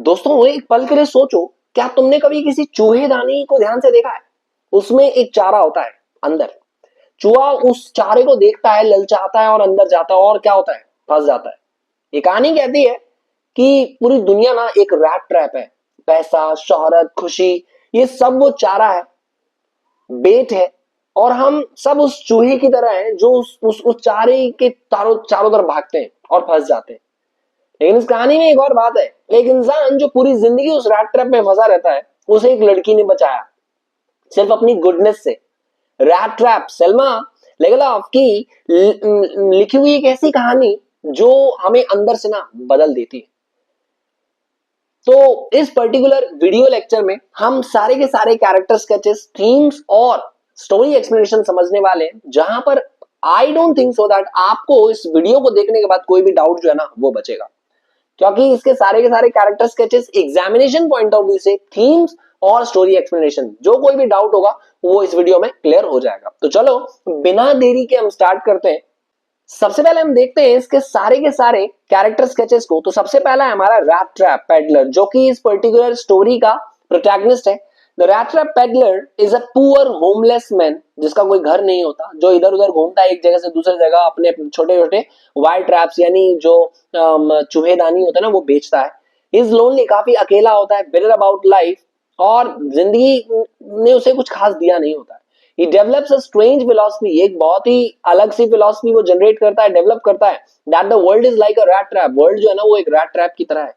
दोस्तों एक पल के लिए सोचो, क्या तुमने कभी किसी चूहेदानी को ध्यान से देखा है? उसमें एक चारा होता है अंदर। चूहा उस चारे को देखता है, ललचाता है और अंदर जाता है और क्या होता है? फंस जाता है। ये कहानी कहती है कि पूरी दुनिया ना एक रैट ट्रैप है। पैसा, शोहरत, खुशी, ये सब वो चारा है, बेट है। और हम सब उस चूहे की तरह हैं जो उस चारे के चारों चारों तरफ भागते हैं और फंस जाते हैं। लेकिन इस कहानी में एक और बात है। एक इंसान जो पूरी जिंदगी उस रैट ट्रैप में फंसा रहता है, उसे एक लड़की ने बचाया, सिर्फ अपनी गुडनेस से। रैट ट्रैप, सेल्मा लेगलॉफ की लिखी हुई एक ऐसी कहानी जो हमें अंदर से ना बदल देती है। तो इस पर्टिकुलर वीडियो लेक्चर में हम सारे के सारे कैरेक्टर स्केचेस, थीम्स और स्टोरी एक्सप्लेनेशन समझने वाले हैं, जहां पर I don't think so that आपको इस वीडियो को देखने के बाद कोई भी डाउट जो है ना वो बचेगा, क्योंकि इसके सारे के सारे character sketches examination point of view से, थीम्स और स्टोरी एक्सप्लेनेशन, जो कोई भी डाउट होगा वो इस वीडियो में क्लियर हो जाएगा। तो चलो बिना देरी के हम स्टार्ट करते हैं। सबसे पहले हम देखते हैं इसके सारे के सारे कैरेक्टर स्केचेस को। तो सबसे पहला है हमारा रैट ट्रैप पेडलर, जो कि इस पर्टिकुलर स्टोरी का प्रोटैगनिस्ट है। The rat trap peddler is a poor homeless man, जिसका कोई घर नहीं होता, जो इधर उधर घूमता है एक जगह से दूसरी जगह, अपने छोटे छोटे वायर ट्रैप्स यानी जो चूहेदानी होता है ना वो बेचता है। इज लोनली, काफी अकेला होता है, बिटर अबाउट लाइफ, और जिंदगी ने उसे कुछ खास दिया नहीं होता है। He develops a strange philosophy, एक बहुत ही अलग सी philosophy वो जनरेट करता है, डेवलप करता है, that the world is like a rat trap, world जो है ना वो एक रैट ट्रैप की तरह है।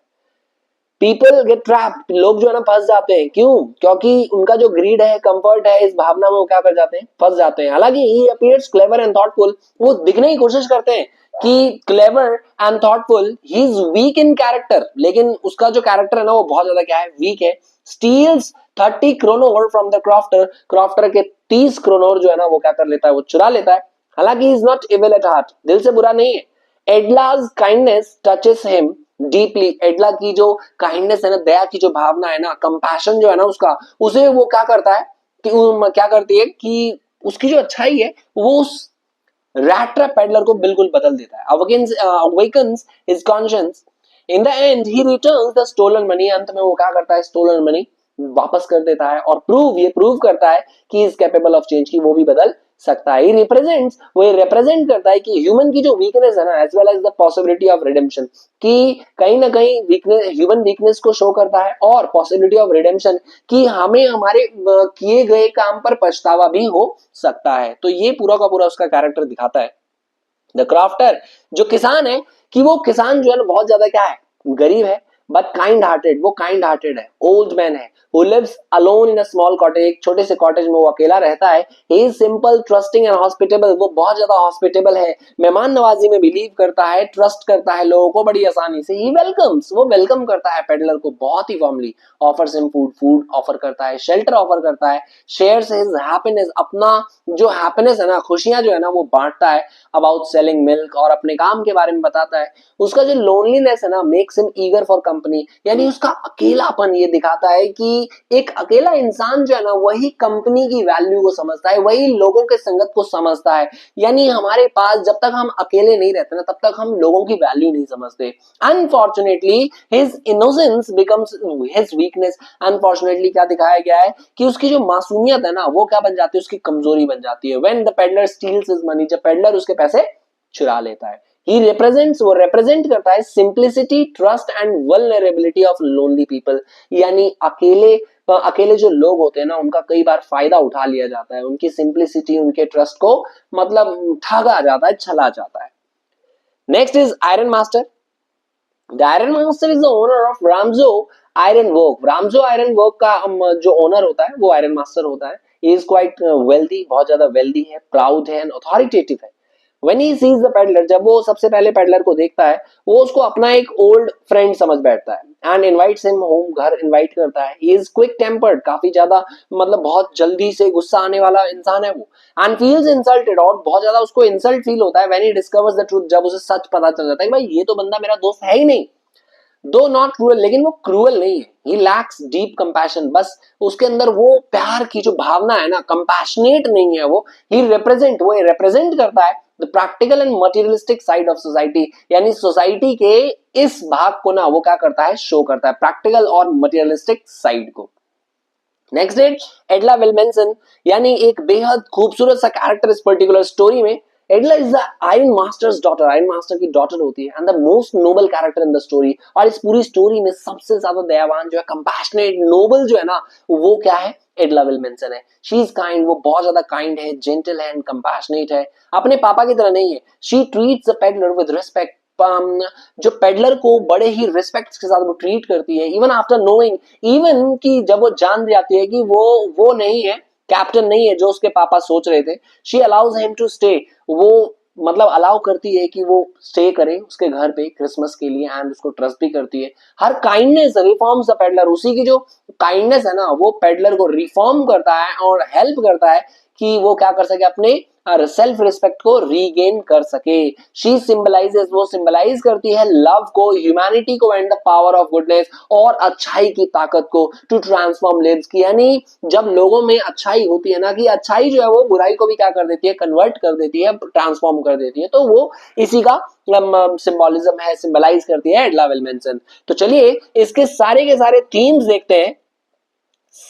पीपल गेट ट्रैप्ड, लोग जो है ना फंस जाते हैं। क्यों? क्योंकि उनका जो ग्रीड है, कंफर्ट है, इस भावना में वो क्या कर जाते हैं? फंस जाते हैं। हालांकि ही अपीयर्स क्लेवर एंड थॉटफुल, वो दिखने की कोशिश करते हैं कि clever and thoughtful, he is weak in character, लेकिन उसका जो कैरेक्टर है ना वो बहुत ज्यादा क्या है? वीक है। Steals 30 kronor from the crofter, crofter के 30 क्रोनोर जो है ना वो क्या कर लेता है? वो चुरा लेता है। हालांकि is not evil at heart, दिल से बुरा नहीं है। एडलाज काइंडनेस टचेस हिम डीपली, एडला की जो काइंडनेस है ना, दया की जो भावना है ना, कंपैशन जो है ना उसका, उसे वो क्या करता है कि क्या करती है कि उसकी जो अच्छाई है वो उस रैट ट्रैप पेडलर को बिल्कुल बदल देता है। awakens his conscience. In the end he returns the stolen money, अंत में वो क्या करता है? स्टोलन मनी वापस कर देता है और ये प्रूव करता है कि इज कैपेबल ऑफ चेंज, की वो भी बदल सकता है। वो रिप्रेजेंट करता है कि ह्यूमन की जो वीकनेस है ना, as well as the possibility of redemption, कि कहीं ना कहीं वीकनेस, ह्यूमन वीकनेस को शो करता है, और पॉसिबिलिटी ऑफ रिडेम्पशन, कि हमें हमारे किए गए काम पर पछतावा भी हो सकता है। तो ये पूरा का पूरा उसका कैरेक्टर दिखाता है। द क्राफ्टर, जो किसान है, कि वो किसान जो है ना बहुत ज्यादा क्या है? गरीब है, बट काइंड हार्टेड, वो काइंड हार्टेड है। ओल्ड मैन है, who lives alone in a small cottage, एक छोटे से कॉटेज में वो अकेला रहता है। He is simple, trusting and hospitable, वो बहुत ज्यादा हॉस्पिटेबल है, मेहमान नवाजी में बिलीव करता है, ट्रस्ट करता है लोगों को बड़ी आसानी से। ही वेलकम्स, वो वेलकम करता है पेडलर को बहुत ही warmly, offers him food offer करता है, शेल्टर ऑफर करता है, शेयर्स हिज हैप्पीनेस, अपना जो हैप्पीनेस है ना, खुशियां जो है ना वो बांटता है, अबाउट सेलिंग मिल्क, और अपने काम के बारे में बताता है। उसका जो लोनलीनेस है ना, makes him eager for company, यानी उसका अकेलापन ये दिखाता है कि एक अकेला इंसान जो है ना वही कंपनी की वैल्यू को समझता है, वही लोगों के संगत को समझता है। यानी हमारे पास जब तक हम अकेले नहीं रहते ना, तब तक हम लोगों की वैल्यू नहीं समझते। Unfortunately his innocence becomes his weakness, unfortunately क्या दिखाया गया है कि उसकी जो मासूमियत है ना वो क्या बन जाती है? उसकी कमजोरी बन जाती है। When the peddler steals his money, जब पेडलर उसके पैसे चुरा लेता है। He represents, वो represent करता है simplicity, trust and vulnerability of lonely people, यानी अकेले जो लोग होते हैं ना उनका कई बार फायदा उठा लिया जाता है, उनकी सिंप्लिसिटी, उनके ट्रस्ट को मतलब ठगा जाता है, छला जाता है। Next is iron master. The iron master is the owner of Ramsjo iron work, Ramsjo iron work का जो ओनर होता है वो आयरन मास्टर होता है। ही इज क्वाइट वेल्दी, बहुत ज्यादा वेल्दी है, प्राउड है एंड अथॉरिटेटिव है। When he sees the peddler, जब वो सबसे पहले पेडलर को देखता है, वो उसको अपना एक ओल्ड फ्रेंड समझ बैठता है एंड इनवाइट्स हिम होम, घर इनवाइट करता है। ही इज क्विक टेम्पर्ड, काफी ज्यादा मतलब बहुत जल्दी से गुस्सा आने वाला इंसान है वो। एंड फील्स इंसल्टेड, और बहुत ज्यादा उसको इंसल्ट फील होता है। When he discovers the truth, जब उसे सच पता चल जाता है कि भाई ये तो बंदा मेरा दोस्त है ही नहीं। दो नॉट क्रूअल, लेकिन वो क्रूअल नहीं है। ही लैक्स डीप कंपैशन, बस उसके अंदर वो प्यार की जो भावना है ना, कंपैशनेट नहीं है वो। ही रिप्रेजेंट, वो रिप्रेजेंट करता है the practical and materialistic side of society, यानी सोसाइटी के इस भाग को ना वो क्या करता है, शो करता है, प्रैक्टिकल और मटेरियलिस्टिक साइड को। नेक्स्ट इज एडला विल्मेंसन, यानी एक बेहद खूबसूरत सा कैरेक्टर इस पर्टिकुलर स्टोरी में। Edla is the iron master's daughter, iron master की डॉटर होती है, and the most noble character in the story. और इस पूरी स्टोरी में सबसे ज्यादा दयावान जो है, कंपैशनेट, नोबल जो है ना, वो क्या है, एडला विल्मेंसन है। शी इज काइंड, वो बहुत ज्यादा काइंड है, जेंटल है एंड कंपैशनेट है। अपने पापा की तरह नहीं है। She treats the peddler with respect, जो पेडलर को बड़े ही रिस्पेक्ट के साथ वो ट्रीट करती है, इवन आफ्टर नोइंग, इवन कि जब वो जान जाती है कि वो नहीं है, कैप्टन नहीं है जो उसके पापा सोच रहे थे। She allows him to stay, वो मतलब अलाउ करती है कि वो स्टे करे उसके घर पे क्रिसमस के लिए, एंड उसको ट्रस्ट भी करती है। हर काइंडनेस रिफॉर्म्स द पेडलर, उसी की जो काइंडनेस है ना, वो पेडलर को रिफॉर्म करता है और हेल्प करता है कि वो क्या कर सके, अपने सेल्फ रिस्पेक्ट को रीगेन कर सके। शी सिंबलाइजेस, वो सिंबलाइज करती है लव को, ह्यूमैनिटी को, and the power of goodness, और अच्छाई की ताकत को, टू ट्रांसफॉर्म लिव्स की, यानी जब लोगों में अच्छाई होती है ना, कि अच्छाई जो है वो बुराई को भी क्या कर देती है, कन्वर्ट कर देती है, ट्रांसफॉर्म कर देती है। तो वो इसी का सिंबोलिज्म है, सिंबलाइज करती है एडला विल्मेंसन। तो चलिए इसके सारे के सारे थीम्स देखते हैं।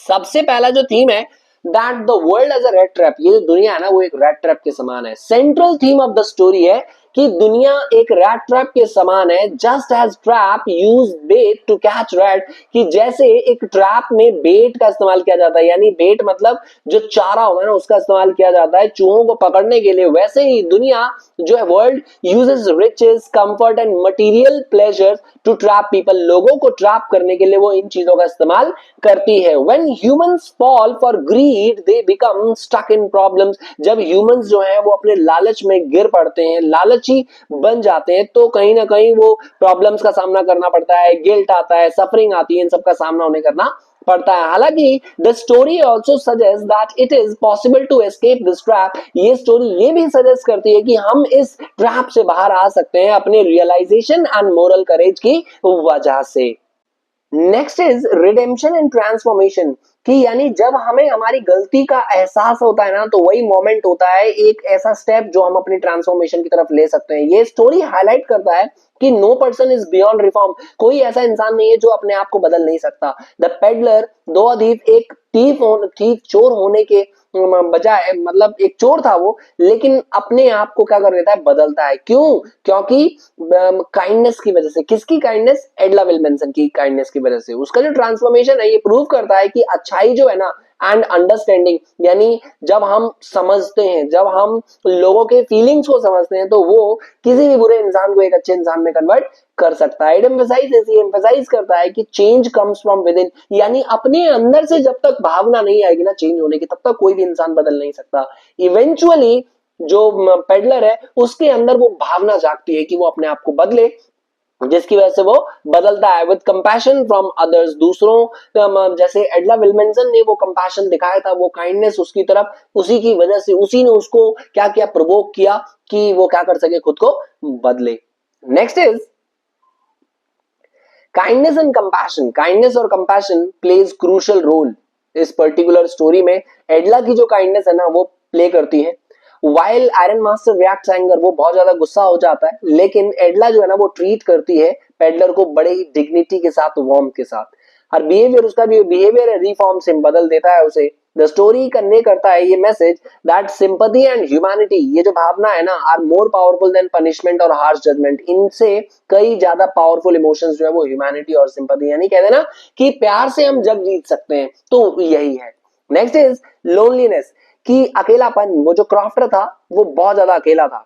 सबसे पहला जो थीम है, that the world as a rat trap, ये जो दुनिया है ना वो एक रेड ट्रैप के समान है। Central theme of the story है कि दुनिया एक रैट ट्रैप के समान है। Just as trap use bait to catch rat, कि जैसे एक ट्रैप में बेट का इस्तेमाल किया जाता है, यानी बेट मतलब जो चारा होता है ना उसका इस्तेमाल किया जाता है चूहों को पकड़ने के लिए, वैसे ही दुनिया जो है world uses riches, comfort and material pleasure to trap people, लोगों को ट्रैप करने के लिए वो इन चीजों का इस्तेमाल करती है। When humans fall for greed they become stuck in problems, जब ह्यूमंस जो है वो अपने लालच में गिर पड़ते हैं, लालची बन जाते हैं, तो कहीं ना कहीं वो प्रॉब्लम्स का सामना करना पड़ता है, गिल्ट आता है, सफरिंग आती है, इन सब का सामना उन्हें करना पड़ता है। हालांकि the story also suggest that it is possible to escape this trap, ये स्टोरी ये भी सजेस्ट करती है कि हम इस ट्रैप से बाहर आ सकते हैं अपने रियलाइजेशन एंड मोरल करेज की वजह से। Next is redemption and transformation, कि यानी जब हमें हमारी गलती का एहसास होता है ना, तो वही मोमेंट होता है एक ऐसा स्टेप जो हम अपनी ट्रांसफॉर्मेशन की तरफ ले सकते हैं। ये स्टोरी हाईलाइट करता है कि no person is beyond reform, कोई ऐसा इंसान नहीं है जो अपने आप को बदल नहीं सकता। द पेडलर, दो अधीफ, एक थीफ चोर होने के बजाय, मतलब एक चोर था वो, लेकिन अपने आप को क्या कर देता है, बदलता है। क्यों? क्योंकि काइंडनेस की वजह से। किसकी काइंडनेस? एडला विल्मेंसन की काइंडनेस की वजह से। उसका जो ट्रांसफॉर्मेशन है ये प्रूव करता है कि अच्छाई जो है ना, एंड अंडरस्टैंडिंग, यानी जब हम समझते हैं, जब हम लोगों के फीलिंग्स को समझते हैं, तो वो किसी भी बुरे इंसान को एक अच्छे इंसान में कन्वर्ट कर सकता है। इट एम्फसाइज करता है कि change comes from with in, यानी अपने अंदर से जब तक भावना नहीं आएगी ना चेंज होने की, तब तक कोई भी इंसान बदल नहीं सकता। इवेंचुअली जो पेडलर है उसके अंदर वो भावना जागती है कि वो अपने आप को बदले, जिसकी वजह से वो बदलता है। विद कंपैशन फ्रॉम अदर्स, दूसरों, जैसे एडला विल्मेंसन ने वो कंपैशन दिखाया था, वो काइंडनेस उसकी तरफ, उसी की वजह से, उसी ने उसको क्या किया, प्रोवोक किया कि वो क्या कर सके, खुद को बदले। Next is kindness and compassion. Kindness और कंपैशन प्लेज क्रूशियल रोल इस पर्टिकुलर स्टोरी में। एडला की जो काइंडनेस है ना वो प्ले करती है, while iron master reacts anger, वो बहुत ज्यादा गुस्सा हो जाता है, लेकिन एडला जो है ना वो ट्रीट करती है पेडलर को बड़े ही डिग्निटी के साथ, वार्म के साथ। हर बिहेवियर, उसका भी बिहेवियर है रिफॉर्म से बदल देता है उसे। द स्टोरी कन्वे करता है ये message that sympathy and humanity, ये जो भावना है ना, are more powerful than punishment और हार्श जजमेंट। इनसे कई ज्यादा पावरफुल इमोशंस जो है वो ह्यूमैनिटी और सिंपैथी, यानी कहते हैं ना कि प्यार से हम जग जीत सकते हैं, तो यही है। नेक्स्ट इज लोनलीनेस, कि अकेलापन। वो जो क्रॉफ्टर था वो बहुत ज्यादा अकेला था।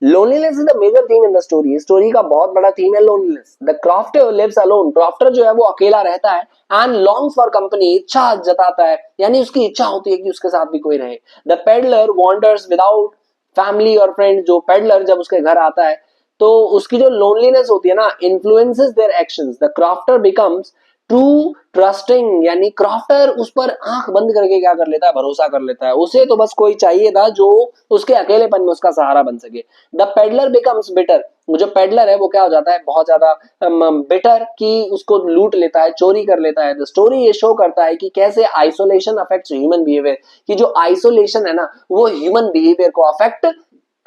Loneliness is the major theme in the story, story का बहुत बड़ा थीम है loneliness. The crofter lives alone, crofter जो है वो अकेला रहता है, एंड लॉन्ग्स फॉर कंपनी, इच्छा जताता है, यानी उसकी इच्छा होती है कि उसके साथ भी कोई रहे। The peddler wanders without family और फ्रेंड्स, जो पेडलर जब उसके घर आता है तो उसकी जो लोनलीनेस होती है ना, influences their actions. The crofter becomes true trusting, यानी क्रॉफ्टर उस पर आंख बंद करके क्या कर लेता है, भरोसा कर लेता है। उसे तो बस कोई चाहिए था जो उसके अकेलेपन में उसका सहारा बन सके। द पेडलर बिकम्स बिटर, जो पेडलर है वो क्या हो जाता है, बहुत ज्यादा बिटर, कि उसको लूट लेता है, चोरी कर लेता है। द स्टोरी ये शो करता है कि कैसे आइसोलेशन अफेक्ट्स ह्यूमन बिहेवियर, कि जो आइसोलेशन है ना वो ह्यूमन बिहेवियर को अफेक्ट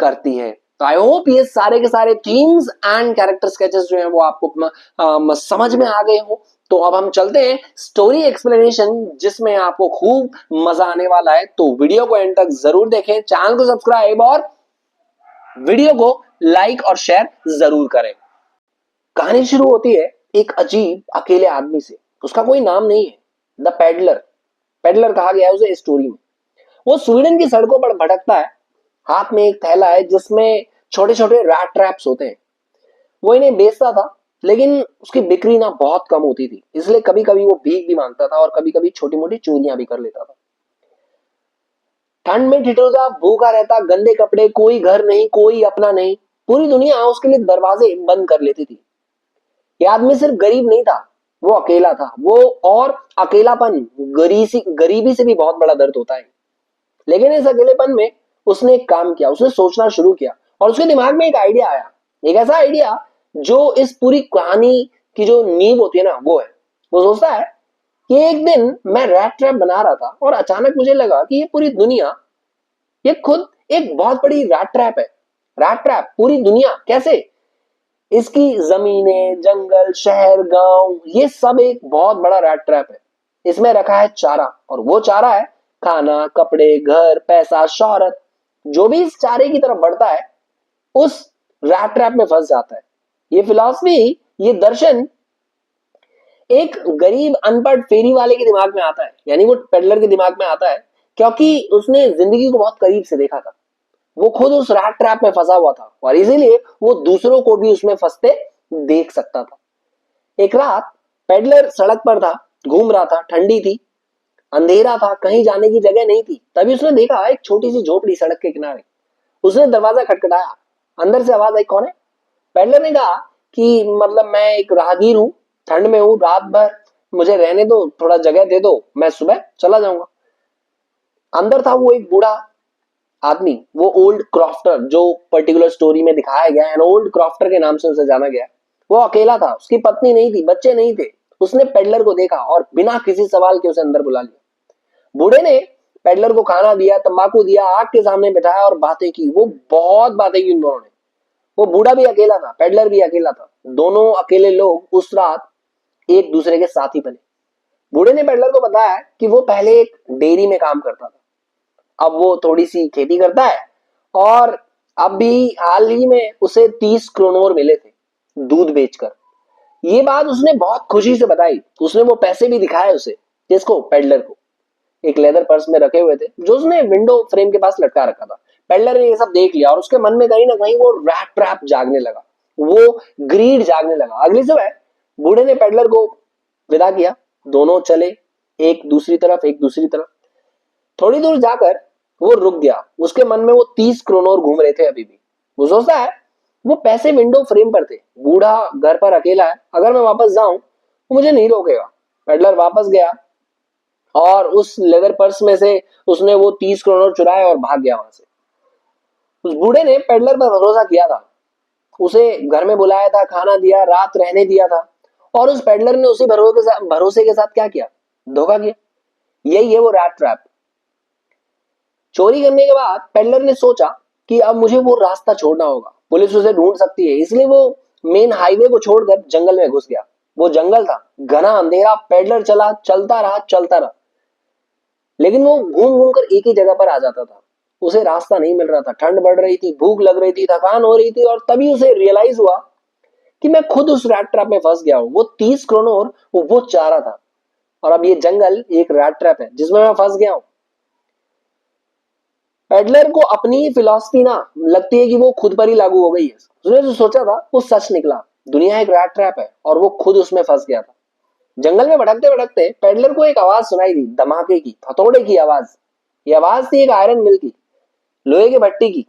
करती है। तो आई होप ये सारे के सारे थीम्स एंड कैरेक्टर स्केचेस जो हैं वो आपको समझ में आ गए हो। तो अब हम चलते हैं स्टोरी एक्सप्लेनेशन, जिसमें आपको खूब मजा आने वाला है। तो वीडियो को एंड तक जरूर देखें, चैनल को सब्सक्राइब और वीडियो को लाइक और शेयर जरूर करें। कहानी शुरू होती है एक अजीब अकेले आदमी से। उसका कोई नाम नहीं है, द पेडलर। पेडलर कहा गया है उसे स्टोरी में। वो स्वीडन की सड़कों पर भटकता है। हाथ में एक थैला है जिसमें छोटे छोटे रैट ट्रैप्स होते हैं। वो इन्हें बेचता था, लेकिन उसकी बिक्री ना बहुत कम होती थी, इसलिए कभी कभी वो भीख भी मांगता था और कभी कभी छोटी मोटी चोरियां भी कर लेता था। ठंड में ठिठुरता, भूखा रहता, गंदे कपड़े, कोई घर नहीं, कोई अपना नहीं। पूरी दुनिया उसके लिए दरवाजे बंद कर लेती थी। ये आदमी सिर्फ गरीब नहीं था, वो अकेला था। वो और अकेलापन गरीबी से भी बहुत बड़ा दर्द होता है। लेकिन इस अकेलेपन में उसने एक काम किया, उसने सोचना शुरू किया और उसके दिमाग में एक आइडिया आया। एक ऐसा आइडिया जो इस पूरी कहानी की जो नींव होती है ना, वो है। वो सोचता है कि एक दिन मैं रैट ट्रैप बना रहा था और अचानक मुझे लगा कि ये पूरी दुनिया, ये खुद एक बहुत बड़ी रैट ट्रैप है। रैट ट्रैप, पूरी दुनिया कैसे? इसकी जमीनें, जंगल, शहर, गांव, ये सब एक बहुत बड़ा रैट ट्रैप है। इसमें रखा है चारा, और वो चारा है खाना, कपड़े, घर, पैसा, शोहरत। जो भी इस चारे की तरफ बढ़ता है उस रैट ट्रैप में फंस जाता है। ये फिलॉसफी, ये दर्शन एक गरीब अनपढ़ फेरी वाले के दिमाग में आता है, यानी वो पेडलर के दिमाग में आता है, क्योंकि उसने जिंदगी को बहुत करीब से देखा था। वो खुद उस रैट ट्रैप में फंसा हुआ था और इसीलिए वो दूसरों को भी उसमें फंसते देख सकता था। एक रात पेडलर सड़क पर था, घूम रहा था। ठंडी थी, अंधेरा था, कहीं जाने की जगह नहीं थी। तभी उसने देखा एक छोटी सी झोपड़ी सड़क के किनारे। उसने दरवाजा खटखटाया। अंदर से आवाज आई, कौन है? पेडलर ने कहा कि मतलब मैं एक राहगीर हूँ, ठंड में हूँ, रात भर मुझे रहने दो, थोड़ा जगह दे दो, मैं सुबह चला जाऊंगा। अंदर था वो एक बूढ़ा आदमी, वो ओल्ड क्रॉफ्टर, जो पर्टिकुलर स्टोरी में दिखाया गया है, ओल्ड क्रॉफ्टर के नाम से उसे जाना गया। वो अकेला था, उसकी पत्नी नहीं थी, बच्चे नहीं थे। उसने पेडलर को देखा और बिना किसी सवाल के उसे अंदर बुला लिया। बूढ़े ने पेडलर को खाना दिया, तंबाकू दिया, आग के सामने बिठाया और बातें की। वो बहुत बातें की उन दोनों ने। वो बूढ़ा भी अकेला था, पेडलर भी अकेला था। दोनों अकेले लोग उस रात एक दूसरे के साथी बने। बूढ़े ने पेडलर को बताया कि वो पहले एक डेयरी में काम करता था, अब वो थोड़ी सी खेती करता है, और अभी हाल ही में उसे 30 क्रोनोर मिले थे दूध बेचकर। ये बात उसने बहुत खुशी से बताई। उसने वो पैसे भी दिखाए उसे, जिसको पेडलर को, एक लेदर पर्स में रखे हुए थे, जो उसने विंडो फ्रेम के पास लटका रखा था। पेडलर ने ये सब देख लिया और उसके मन में कहीं ना कहीं वो रैट ट्रैप जागने लगा, वो ग्रीड जागने लगा। अगली सुबह बूढ़े ने पेडलर को विदा किया। दोनों चले, एक दूसरी तरफ, एक दूसरी तरफ। थोड़ी दूर जाकर वो रुक गया। उसके मन में वो 30 क्रोनोर घूम रहे थे अभी भी। वो सोचता है, वो पैसे विंडो फ्रेम पर थे, बूढ़ा घर पर अकेला है, अगर मैं वापस जाऊं वो मुझे नहीं रोकेगा। पेडलर वापस गया और उस लेदर पर्स में से उसने वो 30 क्रोनोर चुराए और भाग गया वहां से। उस बूढ़े ने पेडलर पर भरोसा किया था, उसे घर में बुलाया था, खाना दिया, रात रहने दिया था, और उस पेडलर ने उसी भरोसे के साथ क्या किया? धोखा किया। यही है वो रैट ट्रैप। चोरी करने के बाद पेडलर ने सोचा कि अब मुझे वो रास्ता छोड़ना होगा, पुलिस उसे ढूंढ सकती है, इसलिए वो मेन हाईवे को छोड़कर जंगल में घुस गया। वो जंगल था, घना अंधेरा। पेडलर चला, चलता रहा, चलता रहा, लेकिन वो घूम घूम कर एक ही जगह पर आ जाता था। उसे रास्ता नहीं मिल रहा था, ठंड बढ़ रही थी, भूख लग रही थी, थकान हो रही थी, और तभी उसे रियलाइज हुआ कि मैं खुद उस रैट ट्रैप में फंस गया हूँ। वो 30 क्रोनोर वो चाह रहा था, और अब ये जंगल एक रैट ट्रैप है जिसमें मैं फंस गया हूं। पेडलर को अपनी फिलॉसफी ना लगती है कि वो खुद पर ही लागू हो गई है। उसने जो सोचा था वो सच निकला। दुनिया एक रैट ट्रैप है और वो खुद उसमें फंस गया था। जंगल में भटकते भटकते पेडलर को एक आवाज सुनाई दी, धमाके की, हथौड़े की आवाज। ये आवाज थी एक आयरन मिल की, लोहे के भट्टी की।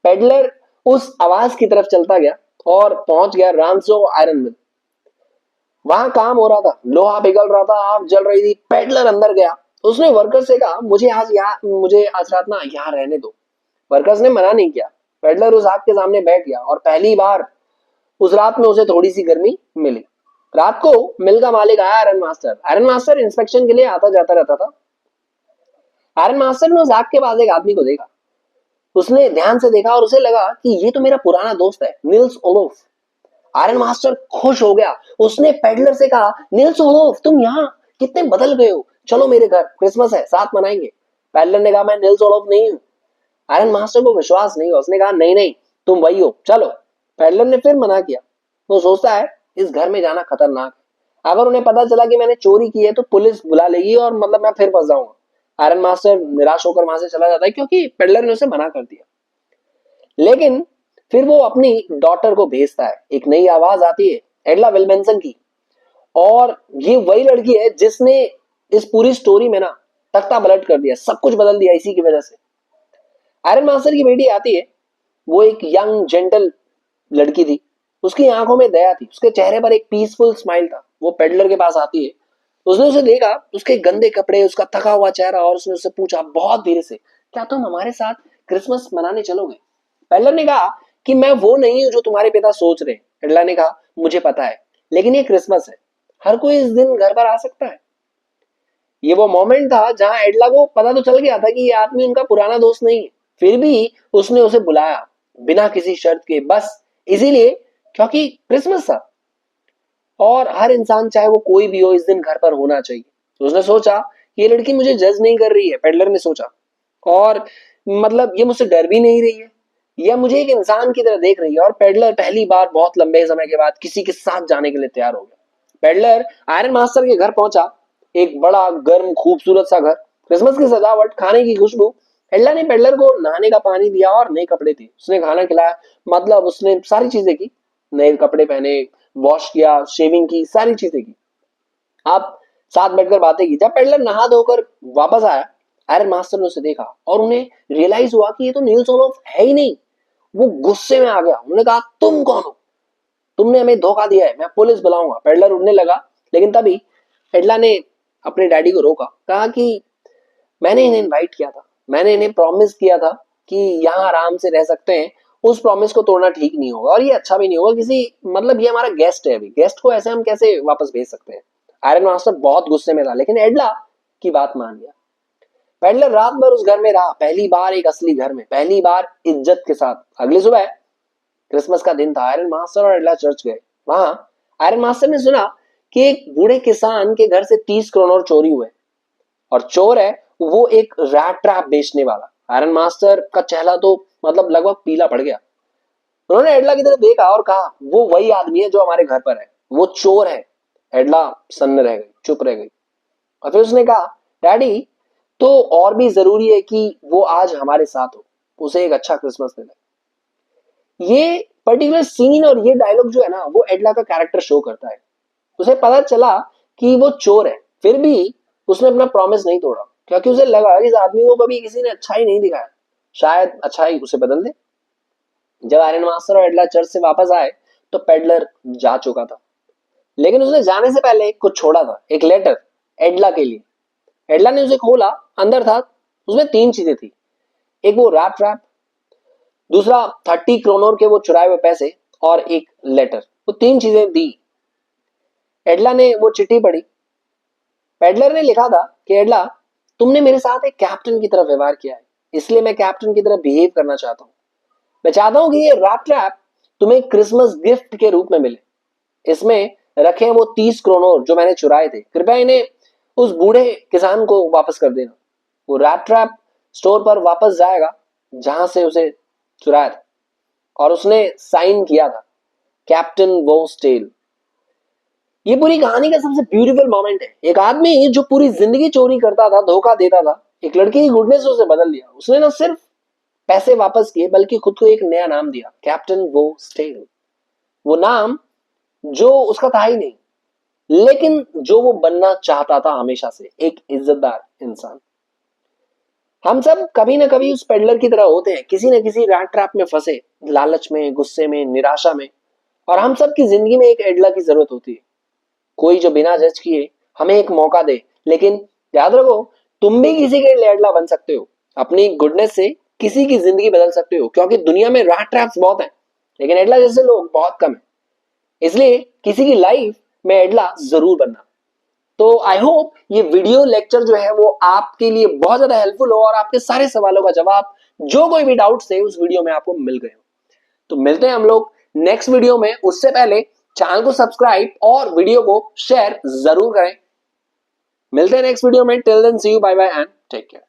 पेडलर उस आवाज की तरफ चलता गया और पहुंच गया रांसो आयरन मिल। वहां काम हो रहा था, लोहा पिघल रहा था, आग जल रही थी। पेडलर अंदर गया। उसने वर्कर से कहा, मुझे आज रात ना यहाँ रहने दो। वर्कर्स ने मना नहीं किया। पेडलर उस आग के सामने बैठ गया और पहली बार उस रात में उसे थोड़ी सी गर्मी मिली। रात को मिल का मालिक आया, iron master. Iron master inspection के लिए आता जाता रहता था। आयरन मास्टर ने उस आग के पास एक आदमी को देखा। उसने ध्यान से देखा और उसे लगा कि ये तो मेरा पुराना दोस्त है, निल्स ओलोफ। आयरन मास्टर खुश हो गया। उसने पेडलर से कहा, निल्स ओलोफ, तुम यहाँ कितने बदल गए हो, चलो मेरे घर, क्रिसमस है, साथ मनाएंगे। पेडलर ने कहा, मैं निल्स ओलोफ नहीं हूँ। आयरन मास्टर को विश्वास नहीं हुआ। उसने कहा, नहीं नहीं, तुम वही हो, चलो। पेडलर ने फिर मना किया। वो सोचता है इस घर में जाना खतरनाक है, अगर उन्हें पता चला कि मैंने चोरी की है तो पुलिस बुला लेगी और मतलब मैं फिर फंस जाऊंगा। आयरन मास्टर निराश होकर वहां से चला जाता है क्योंकि पेडलर ने उसे मना कर दिया। लेकिन फिर वो अपनी डॉटर को भेजता है। एक नई आवाज आती है, एडला विलमेंसन की, और ये वही लड़की है जिसने इस पूरी स्टोरी में ना तख्ता पलट कर दिया, सब कुछ बदल दिया इसी की वजह से। आयरन मास्टर की बेटी आती है। वो एक यंग जेंटल लड़की थी। उसकी आंखों में दया थी, उसके चेहरे पर एक पीसफुल स्माइल था। वो पेडलर के पास आती है। उसने उसे देखा, उसके गंदे कपड़े, उसका थका हुआ चेहरा, और उसने उससे पूछा बहुत धीरे से, क्या तुम हमारे साथ क्रिसमस मनाने चलोगे? पेडलर ने कहा कि मैं वो नहीं हूं जो तुम्हारे पिता सोच रहे हैं। एडला ने कहा, मुझे पता है, लेकिन ये क्रिसमस है, हर कोई इस दिन घर पर आ सकता है। ये वो मोमेंट था जहां एडला को पता तो चल गया था कि ये आदमी उनका पुराना दोस्त नहीं है, फिर भी उसने उसे बुलाया बिना किसी शर्त के, बस इसीलिए क्योंकि क्रिसमस था और हर इंसान चाहे वो कोई भी हो इस दिन घर पर होना चाहिए। तो उसने सोचा ये लड़की मुझे जज नहीं कर रही है, पेडलर ने सोचा, और मतलब ये मुझसे डर भी नहीं रही है, यह मुझे एक इंसान की तरह देख रही है। और पेडलर पहली बार बहुत लंबे समय के बाद किसी के साथ जाने के लिए तैयार हो गया। पेडलर आयरन मास्टर के घर पहुंचा। एक बड़ा गर्म खूबसूरत सा घर, क्रिसमस की सजावट, खाने की खुशबू। एल्ला ने पेडलर को नहाने का पानी दिया और नए कपड़े दिए। उसने खाना खिलाया, मतलब उसने सारी चीजें की, नए कपड़े पहने, वॉश किया, शेविंग की, सारी चीजें की। आप साथ बैठकर बातें की। जब पेडलर नहा धोकर वापस आया, आयरन मास्टर ने उसे देखा और उन्हें रियलाइज हुआ कि ये तो नील्स ओलोफ है ही नहीं। वो गुस्से में आ गया। उन्होंने कहा, तुम कौन हो? तुमने हमें धोखा दिया है, मैं पुलिस बुलाऊंगा। पेडलर उड़ने लगा, लेकिन तभी एडला ने अपने डैडी को रोका। कहा कि मैंने इन्हें इनवाइट किया था, मैंने इन्हें प्रॉमिस किया था कि यहाँ आराम से रह सकते हैं। उस प्रॉमिस को तोड़ना ठीक नहीं होगा और ये अच्छा भी नहीं होगा किसी, मतलब ये हमारा गेस्ट है, अभी गेस्ट को ऐसे हम कैसे वापस भेज सकते हैं? आयरन मास्टर बहुत गुस्से में था, लेकिन एडला की बात मान गया। पेडलर रात भर उस घर में रहा, पहली बार एक असली घर में, पहली बार इज्जत के साथ। अगली सुबह क्रिसमस का दिन था। आयरन मास्टर और एडला चर्च गए। वहां आयरन मास्टर ने सुना कि एक बूढ़े किसान के घर से 30 करोड़ चोरी हुए, और चोर है वो एक रैट ट्रैप बेचने वाला। आयरन मास्टर का चेहरा तो मतलब लगभग पीला पड़ गया। उन्होंने एडला की तरफ देखा और कहा, वो वही आदमी है जो हमारे घर पर है, वो चोर है। एडला सन्न रह गई, चुप रह गई, और फिर उसने कहा, डैडी, तो और भी जरूरी है कि वो आज हमारे साथ हो, उसे एक अच्छा क्रिसमस देना। ये पर्टिकुलर सीन और ये डायलॉग जो है ना, वो एडला का कैरेक्टर शो करता है। उसे पता चला कि वो चोर है, फिर भी उसने अपना प्रॉमिस नहीं तोड़ा, क्योंकि उसे लगा इस आदमी को कभी किसी ने अच्छा ही नहीं दिखाया, शायद अच्छा ही उसे बदल दे। जब आयरन मास्टर और एडला चर्च से वापस आए तो पेडलर जा चुका था, लेकिन उसने जाने से पहले कुछ छोड़ा था, एक लेटर एडला के लिए। एडला ने उसे खोला, अंदर था, उसमें 3 चीजें थी। एक वो रैप ट्रैप, दूसरा 30 करोड़ के वो चुराए हुए पैसे, और एक लेटर। वो 3 चीजें दी। एडला ने वो चिट्ठी पढ़ी। पेडलर ने लिखा था कि एडला, तुमने मेरे साथ एक कैप्टन की तरह व्यवहार किया है, इसलिए मैं कैप्टन की तरह बिहेव करना चाहता हूँ। मैं चाहता हूँ कि ये रैप ट्रैप तुम्हें क्रिसमस गिफ्ट के रूप में मिले। इसमें रखे वो 30 करोड़ जो मैंने चुराए थे, कृपया इन्हें उस बूढ़े किसान को वापस कर देना। वो रैप ट्रैप स्टोर पर वापस जाएगा जहां से उसे चुराया था, और उसने साइन किया था, कैप्टन वो स्टेल। ये पूरी कहानी का सबसे ब्यूटीफुल मोमेंट है। एक आदमी जो पूरी जिंदगी चोरी करता था, धोखा देता था, एक लड़की की गुडनेस से उसे बदल दिया। उसने ना सिर्फ पैसे वापस किए, बल्कि खुद को एक नया नाम दिया, कैप्टन वो स्टेल। वो नाम जो उसका था ही नहीं, लेकिन जो वो बनना चाहता था हमेशा से, एक इज्जतदार इंसान। हम सब कभी ना कभी उस पेडलर की तरह होते हैं, किसी न किसी रैट ट्रैप में फंसे, लालच में, गुस्से में, निराशा में। और हम सब की जिंदगी में एक एडला की जरूरत होती है, कोई जो बिना जज किए हमें एक मौका दे। लेकिन याद रखो, तुम भी किसी के एडला बन सकते हो, अपनी गुडनेस से किसी की जिंदगी बदल सकते हो, क्योंकि दुनिया में रैट ट्रैप्स बहुत हैं, लेकिन एडला जैसे लोग बहुत कम है। इसलिए किसी की लाइफ में एडला जरूर बनना। तो आई होप ये वीडियो लेक्चर जो है वो आपके लिए बहुत ज्यादा हेल्पफुल हो और आपके सारे सवालों का जवाब जो कोई भी डाउट्स थे उस वीडियो में आपको मिल गए। तो मिलते हैं हम लोग नेक्स्ट वीडियो में। उससे पहले चैनल को सब्सक्राइब और वीडियो को शेयर जरूर करें। मिलते हैं नेक्स्ट वीडियो में। Till then see you, bye bye and take care.